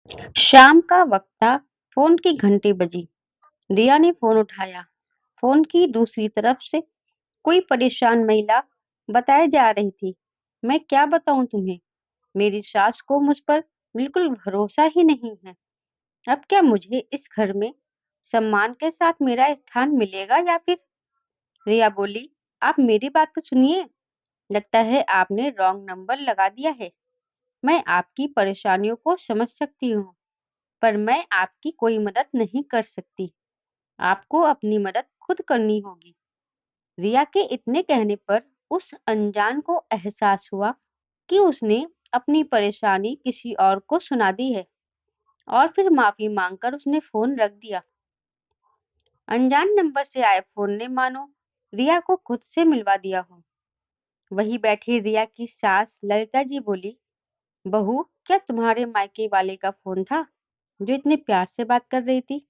शाम का वक्त था। फोन की घंटी बजी। रिया ने फोन उठाया। फोन की दूसरी तरफ से कोई परेशान महिला बताए जा रही थी। मैं क्या बताऊं तुम्हें? मेरी सास को मुझ पर बिल्कुल भरोसा ही नहीं है। अब क्या मुझे इस घर में सम्मान के साथ मेरा स्थान मिलेगा या फिर? रिया बोली, आप मेरी बात तो सुनिए। लगता है आपने रॉन्ग नंबर लगा दिया है। मैं आपकी परेशानियों को समझ सकती हूँ, पर मैं आपकी कोई मदद नहीं कर सकती। आपको अपनी मदद खुद करनी होगी। रिया के इतने कहने पर उस अनजान को एहसास हुआ कि उसने अपनी परेशानी किसी और को सुना दी है, और फिर माफी मांगकर उसने फोन रख दिया। अनजान नंबर से आए फोन ने मानो रिया को खुद से मिलवा दिया हो। वहीं बैठी रिया की सास ललिता जी बोली, बहू, क्या तुम्हारे मायके वाले का फोन था जो इतने प्यार से बात कर रही थी?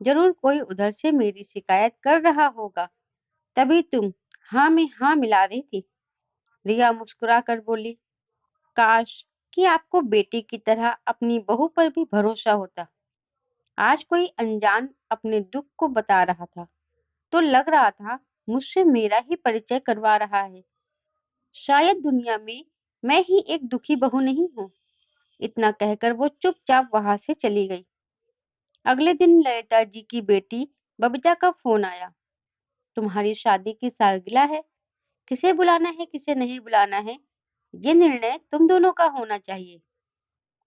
जरूर कोई उधर से मेरी शिकायत कर रहा होगा, तभी तुम हाँ में हाँ मिला रही थी। रिया मुस्कुरा कर बोली, काश कि आपको बेटी की तरह अपनी बहू पर भी भरोसा होता। आज कोई अनजान अपने दुख को बता रहा था तो लग रहा था मुझसे मेरा ही परिचय करवा रहा है। शायद दुनिया में मैं ही एक दुखी बहू नहीं हूँ। इतना कहकर वो चुपचाप वहां से चली गई। अगले दिन ललिता जी की बेटी बबीता का फोन आया। तुम्हारी शादी की सालगिरह है, किसे बुलाना है किसे नहीं बुलाना है, ये निर्णय तुम दोनों का होना चाहिए।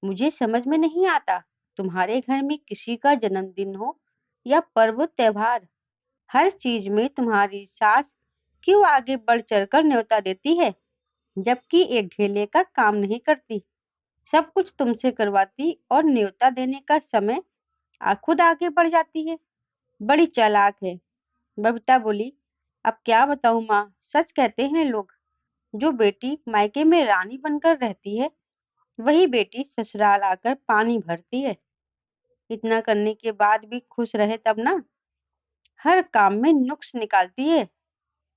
मुझे समझ में नहीं आता, तुम्हारे घर में किसी का जन्मदिन हो या पर्व त्योहार, हर चीज में तुम्हारी सास क्यों आगे बढ़ चढ़कर न्योता देती है, जबकि एक ढेले का काम नहीं करती। सब कुछ तुमसे करवाती और न्योता देने का समय खुद आगे बढ़ जाती है। बड़ी चालाक है। बबीता बोली, अब क्या बताऊं माँ, सच कहते हैं लोग, जो बेटी मायके में रानी बनकर रहती है वही बेटी ससुराल आकर पानी भरती है। इतना करने के बाद भी खुश रहे तब ना। हर काम में नुक्स निकालती है।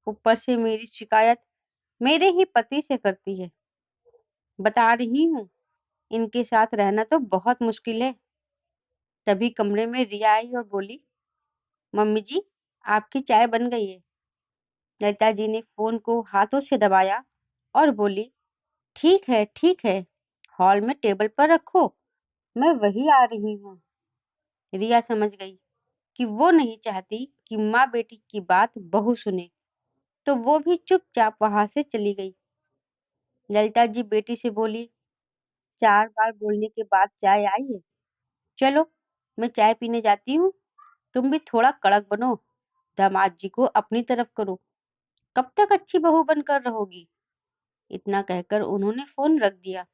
ऊपर से मेरी शिकायत मेरे ही पति से करती है। बता रही हूँ, इनके साथ रहना तो बहुत मुश्किल है। तभी कमरे में रिया आई और बोली, मम्मी जी, आपकी चाय बन गई है। ललिता जी ने फोन को हाथों से दबाया और बोली, ठीक है, हॉल में टेबल पर रखो, मैं वही आ रही हूँ। रिया समझ गई कि वो नहीं चाहती कि माँ बेटी की बात बहू सुने, तो वो भी चुपचाप वहां से चली गई। ललिता जी बेटी से बोली, 4 बार बोलने के बाद चाय आई है। चलो, मैं चाय पीने जाती हूँ। तुम भी थोड़ा कड़क बनो, दामाद जी को अपनी तरफ करो। कब तक अच्छी बहू बनकर रहोगी? इतना कहकर उन्होंने फोन रख दिया।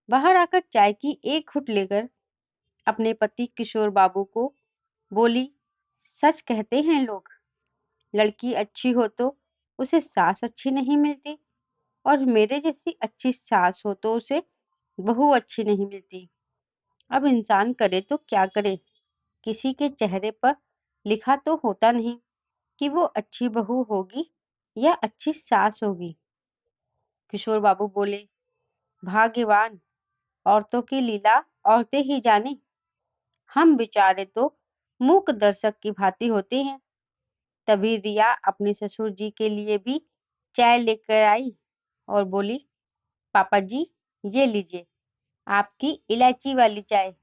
बाहर आकर चाय की एक घुट लेकर अपने पति किशोर बाबू को बोली, सच कहते हैं लोग, लड़की अच्छी हो तो उसे सास अच्छी नहीं मिलती, और मेरे जैसी अच्छी सास हो तो उसे बहू अच्छी नहीं मिलती। अब इंसान करे तो क्या करे, किसी के चेहरे पर लिखा तो होता नहीं कि वो अच्छी बहू होगी या अच्छी सास होगी। किशोर बाबू बोले, भाग्यवान, औरतों की लीला औरतें ही जाने। हम बेचारे तो मूक दर्शक की भांति होते हैं। तभी रिया अपने ससुर जी के लिए भी चाय लेकर आई और बोली, पापा जी, ये लीजिए आपकी इलायची वाली चाय।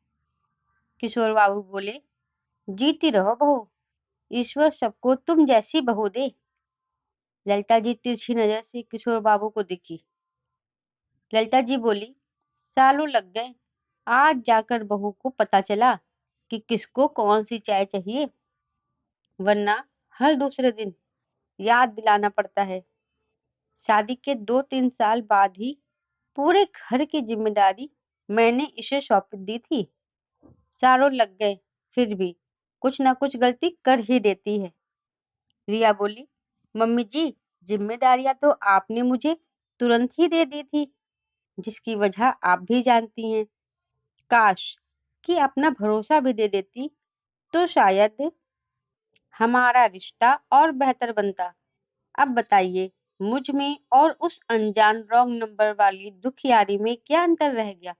किशोर बाबू बोले, जीती रहो बहू, ईश्वर सबको तुम जैसी बहू दे। ललिता जी तिरछी नजर से किशोर बाबू को दिखी। ललिता जी बोली, सालों लग गए, आज जाकर बहू को पता चला कि किसको कौन सी चाय चाहिए, वरना हर दूसरे दिन याद दिलाना पड़ता है। शादी के 2-3 साल बाद ही पूरे घर की जिम्मेदारी मैंने इसे सौंप दी थी। सालों लग गए, फिर भी कुछ ना कुछ गलती कर ही देती है। रिया बोली, मम्मी जी, जिम्मेदारियां तो आपने मुझे तुरंत ही दे दी थी, जिसकी वजह आप भी जानती हैं। काश कि अपना भरोसा भी दे देती तो शायद हमारा रिश्ता और बेहतर बनता। अब बताइए, मुझ में और उस अनजान रॉन्ग नंबर वाली दुखियारी में क्या अंतर रह गया?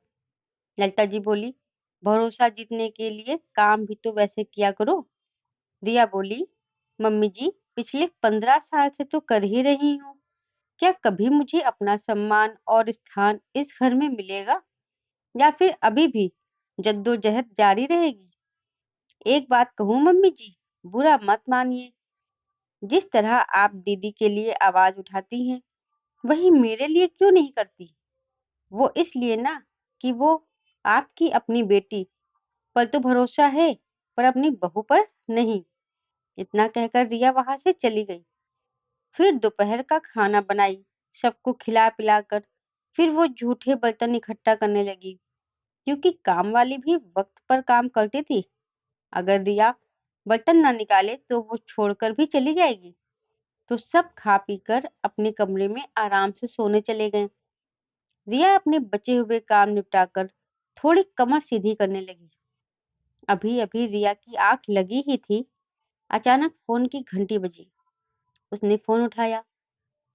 ललिता जी बोली, भरोसा जीतने के लिए काम भी तो वैसे किया करो। रिया बोली, मम्मी जी, पिछले 15 साल से तो कर ही रही हूँ। क्या कभी मुझे अपना सम्मान और स्थान इस घर में मिलेगा, या फिर अभी भी जद्दोजहद जारी रहेगी? एक बात कहूँ मम्मी जी, बुरा मत मानिए, जिस तरह आप दीदी के लिए आवाज उठाती हैं, वही मेरे लिए क्यों नहीं करती? वो इसलिए ना कि वो आपकी अपनी बेटी पर तो भरोसा है, पर अपनी बहू पर नहीं। इतना कहकर रिया वहां से चली गई। फिर दोपहर का खाना बनाई, सबको खिला पिलाकर फिर वो झूठे बर्तन इकट्ठा करने लगी, क्योंकि काम वाली भी वक्त पर काम करती थी। अगर रिया बर्तन ना निकाले तो वो छोड़कर भी चली जाएगी। तो सब खा पीकर अपने कमरे में आराम से सोने चले गए। रिया अपने बचे हुए काम निपटाकर थोड़ी कमर सीधी करने लगी। अभी अभी रिया की आंख लगी ही थी, अचानक फोन की घंटी बजी। उसने फोन उठाया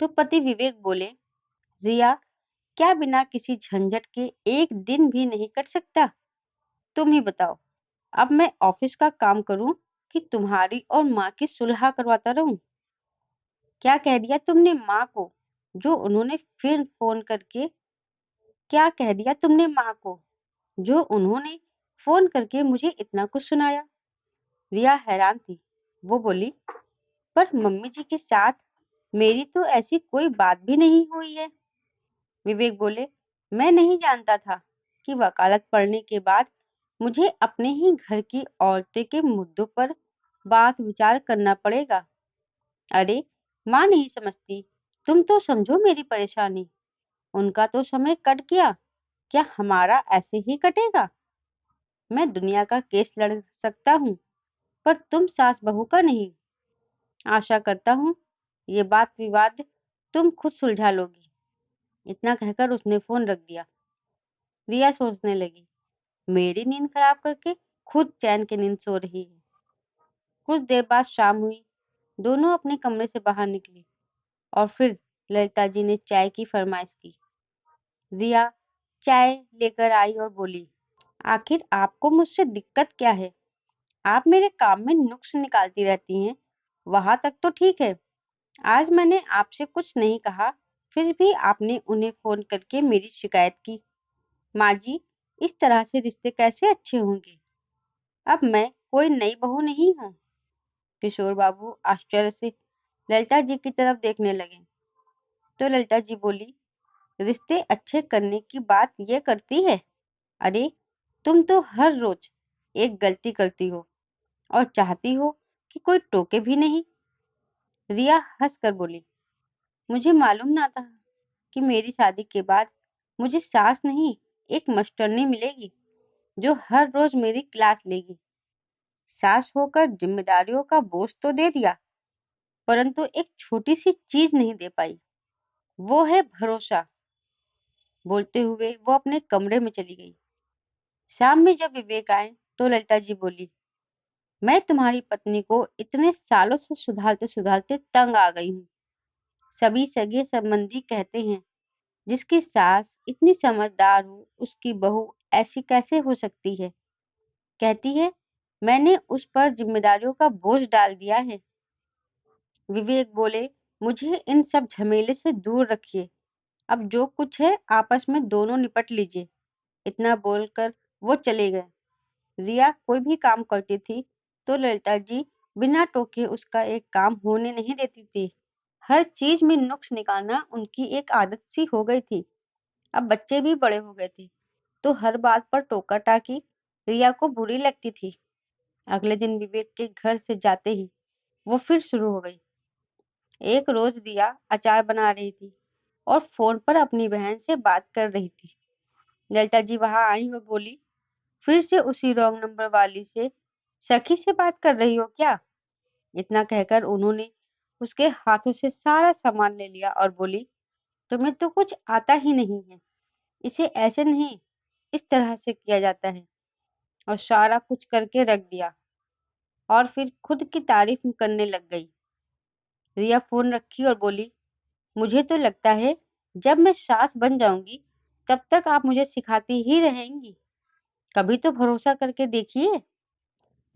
तो पति विवेक बोले, रिया, क्या बिना किसी झंझट के एक दिन भी नहीं कट सकता? तुम ही बताओ, अब मैं ऑफिस का काम करूं कि तुम्हारी और माँ की सुलह करवाता रहूं? क्या कह दिया तुमने माँ को, जो उन्होंने फिर फोन करके क्या कह दिया तुमने माँ को, जो उन्होंने फोन करके मुझे इतना कुछ सुनाया? रिया हैरान थी। वो बोली, पर मम्मी जी के साथ मेरी तो ऐसी कोई बात भी नहीं हुई है। विवेक बोले, मैं नहीं जानता था कि वकालत पढ़ने के बाद मुझे अपने ही घर की औरतें के मुद्दों पर बात विचार करना पड़ेगा। अरे, माँ नहीं समझती, तुम तो समझो मेरी परेशानी। उनका तो समय कट गया, क्या हमारा ऐसे ही कटेगा? मैं दुनिया का केस लड़ सकता हूँ, पर तुम सास बहू का नहीं। आशा करता हूँ ये बात विवाद तुम खुद सुलझा लोगी। इतना कहकर उसने फोन रख दिया। रिया सोचने लगी, मेरी नींद खराब करके खुद चैन की नींद सो रही है। कुछ देर बाद शाम हुई। दोनों अपने कमरे से बाहर निकली और फिर ललिता जी ने चाय की फरमाइश की। रिया चाय लेकर आई और बोली, आखिर आपको मुझसे दिक्कत क्या है? आप मेरे काम में नुक्स निकालती रहती हैं, वहां तक तो ठीक है। आज मैंने आपसे कुछ नहीं कहा, फिर भी आपने उन्हें फोन करके मेरी शिकायत की। माँ जी, इस तरह से रिश्ते कैसे अच्छे होंगे? अब मैं कोई नई बहू नहीं हूँ। किशोर बाबू आश्चर्य से ललिता जी की तरफ देखने लगे। तो ललिता जी बोली, रिश्ते अच्छे करने की बात ये करती है? अरे, तुम तो हर रोज एक गलती करती हो और चाहती हो कि कोई टोके भी नहीं। रिया हंसकर बोली, मुझे मालूम ना था कि मेरी शादी के बाद मुझे सास नहीं, एक मास्टरनी मिलेगी जो हर रोज मेरी क्लास लेगी। सास होकर जिम्मेदारियों का बोझ तो दे दिया, परंतु एक छोटी सी चीज नहीं दे पाई, वो है भरोसा। बोलते हुए वो अपने कमरे में चली गई। शाम में जब विवेक आए तो ललिता जी बोली, मैं तुम्हारी पत्नी को इतने सालों से सुधारते सुधारते तंग आ गई हूँ। सभी सगे संबंधी कहते हैं, जिसकी सास इतनी समझदार हो उसकी बहू ऐसी कैसे हो सकती है? कहती है, मैंने उस पर जिम्मेदारियों का बोझ डाल दिया है। विवेक बोले, मुझे इन सब झमेले से दूर रखिए। अब जो कुछ है आपस में दोनों निपट लीजिए। इतना बोलकर वो चले गए। रिया कोई भी काम करती थी तो ललिता जी बिना टोके उसका एक काम होने नहीं देती थी। हर चीज में नुक्स निकालना उनकी एक आदत सी हो गई थी। अब बच्चे भी बड़े हो गए थे तो हर बात पर टोका टाकी रिया को बुरी लगती थी। अगले दिन विवेक के घर से जाते ही वो फिर शुरू हो गई। एक रोज रिया अचार बना रही थी और फोन पर अपनी बहन से बात कर रही थी। ललिता जी वहां आई और बोली, फिर से उसी रॉन्ग नंबर वाली से सखी से बात कर रही हो क्या? इतना कहकर उन्होंने उसके हाथों से सारा सामान ले लिया और बोली, तुम्हें तो कुछ आता ही नहीं है। इसे ऐसे नहीं, इस तरह से किया जाता है। और सारा कुछ करके रख दिया और फिर खुद की तारीफ करने लग गई। रिया फोन रखी और बोली, मुझे तो लगता है जब मैं सास बन जाऊंगी तब तक आप मुझे सिखाती ही रहेंगी। कभी तो भरोसा करके देखिए।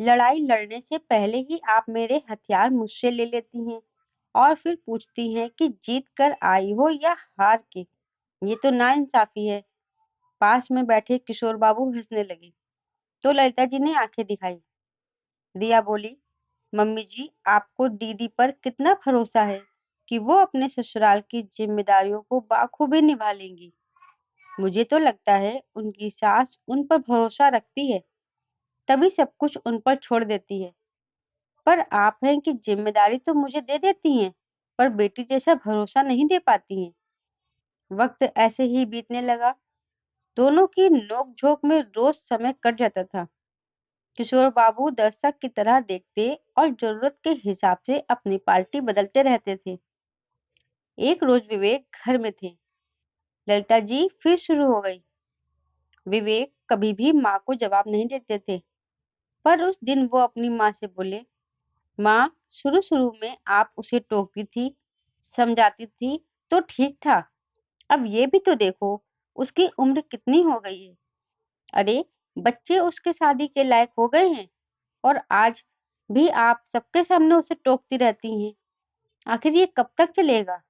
लड़ाई लड़ने से पहले ही आप मेरे हथियार मुझसे ले लेती हैं और फिर पूछती हैं कि जीत कर आई हो या हार के। ये तो नाइंसाफी है। पास में बैठे किशोर बाबू हंसने लगे तो ललिता जी ने आंखें दिखाई। रिया बोली, मम्मी जी, आपको दीदी पर कितना भरोसा है कि वो अपने ससुराल की जिम्मेदारियों को बाखूबी निभा लेंगी। मुझे तो लगता है उनकी सास उन पर भरोसा रखती है, तभी सब कुछ उन पर छोड़ देती है। पर आप हैं कि जिम्मेदारी तो मुझे दे देती हैं, पर बेटी जैसा भरोसा नहीं दे पाती हैं। वक्त ऐसे ही बीतने लगा। दोनों की नोक-झोंक में रोज समय कट जाता था। किशोर बाबू दर्शक की तरह देखते और जरूरत के हिसाब से अपनी पार्टी बदलते रहते थे। एक रोज विवेक घर में थे। ललिता जी फिर शुरू हो गई। विवेक कभी भी माँ को जवाब नहीं देते थे, पर उस दिन वो अपनी माँ से बोले, माँ, शुरू शुरू में आप उसे टोकती थी, समझाती थी तो ठीक था। अब ये भी तो देखो, उसकी उम्र कितनी हो गई है। अरे, बच्चे उसके शादी के लायक हो गए हैं और आज भी आप सबके सामने उसे टोकती रहती हैं। आखिर ये कब तक चलेगा?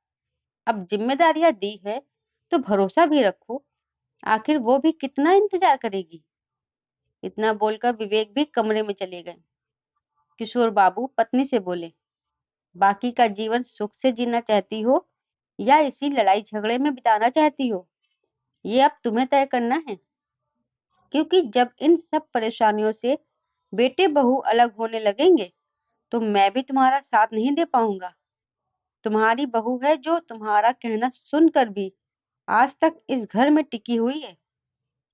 अब जिम्मेदारियां दी है तो भरोसा भी रखो। आखिर वो भी कितना इंतजार करेगी? इतना बोलकर विवेक भी कमरे में चले गए। किशोर बाबू पत्नी से बोले, बाकी का जीवन सुख से जीना चाहती हो या इसी लड़ाई झगड़े में बिताना चाहती हो, ये अब तुम्हें तय करना है। क्योंकि जब इन सब परेशानियों से बेटे बहू अलग होने लगेंगे तो मैं भी तुम्हारा साथ नहीं दे पाऊंगा। तुम्हारी बहू है जो तुम्हारा कहना सुनकर भी आज तक इस घर में टिकी हुई है।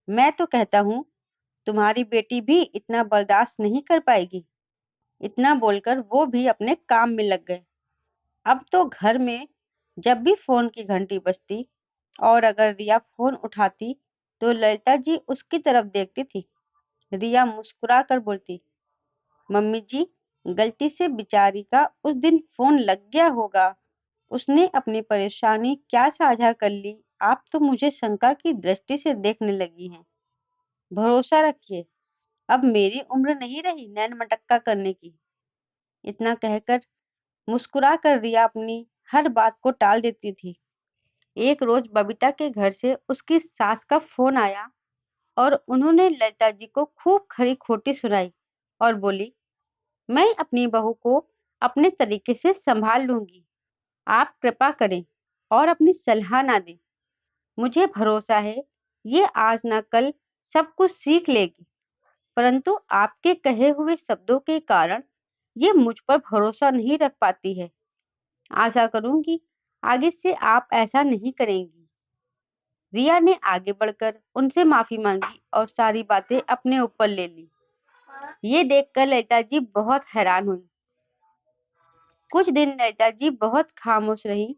मैं तो कहता हूँ तुम्हारी बेटी भी इतना बर्दाश्त नहीं कर पाएगी। इतना बोलकर वो भी अपने काम में लग गए। अब तो घर में जब भी फोन की घंटी बजती और अगर रिया फोन उठाती तो ललिता जी उसकी तरफ देखती थी। रिया मुस्कुरा कर बोलती, मम्मी जी, गलती से बेचारी का उस दिन फोन लग गया होगा। उसने अपनी परेशानी क्या साझा कर ली, आप तो मुझे शंका की दृष्टि से देखने लगी हैं। भरोसा रखिए, अब मेरी उम्र नहीं रही नैन मटक्का करने की। इतना कहकर मुस्कुरा कर रिया अपनी हर बात को टाल देती थी। एक रोज बबीता के घर से उसकी सास का फोन आया और उन्होंने ललिता जी को खूब खरी खोटी सुनाई और बोली, मैं अपनी बहू को अपने तरीके से संभाल लूंगी। आप कृपा करें और अपनी सलाह ना दें। मुझे भरोसा है ये आज ना कल सब कुछ सीख लेगी, परंतु आपके कहे हुए शब्दों के कारण ये मुझ पर भरोसा नहीं रख पाती है। आशा करूंगी आगे से आप ऐसा नहीं करेंगी। रिया ने आगे बढ़कर उनसे माफी मांगी और सारी बातें अपने ऊपर ले ली। ये देखकर ललिता जी बहुत हैरान हुई। कुछ दिन ललिता जी बहुत खामोश रही।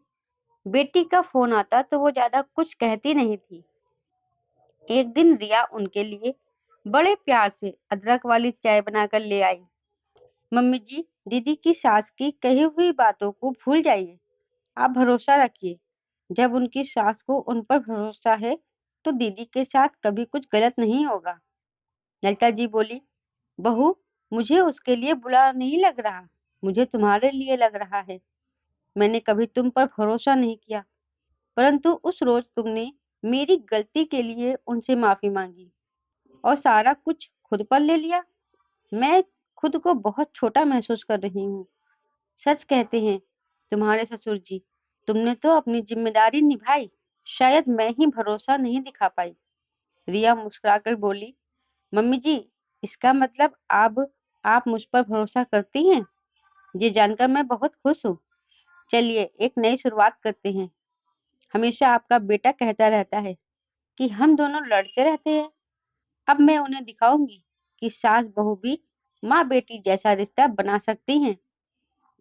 बेटी का फोन आता तो वो ज्यादा कुछ कहती नहीं थी। एक दिन रिया उनके लिए बड़े प्यार से अदरक वाली चाय बनाकर ले आई। मम्मी जी, दीदी की सास की कही हुई बातों को भूल जाइए। आप भरोसा रखिए। जब उनकी सास को उन पर भरोसा है तो दीदी के साथ कभी कुछ गलत नहीं होगा। ललिता जी बोली, बहू, मुझे उसके लिए बुरा नहीं लग रहा, मुझे तुम्हारे लिए लग रहा है। मैंने कभी तुम पर भरोसा नहीं किया, परंतु उस रोज तुमने मेरी गलती के लिए उनसे माफी मांगी और सारा कुछ खुद पर ले लिया। मैं खुद को बहुत छोटा महसूस कर रही हूँ। सच कहते हैं तुम्हारे ससुर जी, तुमने तो अपनी जिम्मेदारी निभाई, शायद मैं ही भरोसा नहीं दिखा पाई। रिया मुस्कुराकर बोली, मम्मी जी, इसका मतलब अब आप मुझ पर भरोसा करती हैं? ये जानकर मैं बहुत खुश हूँ। चलिए एक नई शुरुआत करते हैं। हमेशा आपका बेटा कहता रहता है कि हम दोनों लड़ते रहते हैं। अब मैं उन्हें दिखाऊंगी कि सास बहू भी माँ बेटी जैसा रिश्ता बना सकती हैं।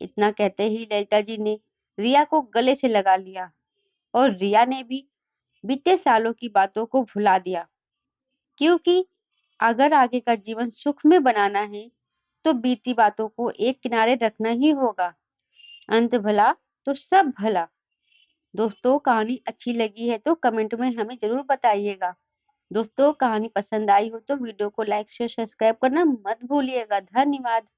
इतना कहते ही ललिता जी ने रिया को गले से लगा लिया और रिया ने भी बीते सालों की बातों को भुला दिया। क्योंकि अगर आगे का जीवन सुख में बनाना है तो बीती बातों को एक किनारे रखना ही होगा। अंत भला तो सब भला। दोस्तों, कहानी अच्छी लगी है तो कमेंट में हमें जरूर बताइएगा। दोस्तों, कहानी पसंद आई हो तो वीडियो को लाइक शेयर सब्सक्राइब करना मत भूलिएगा। धन्यवाद।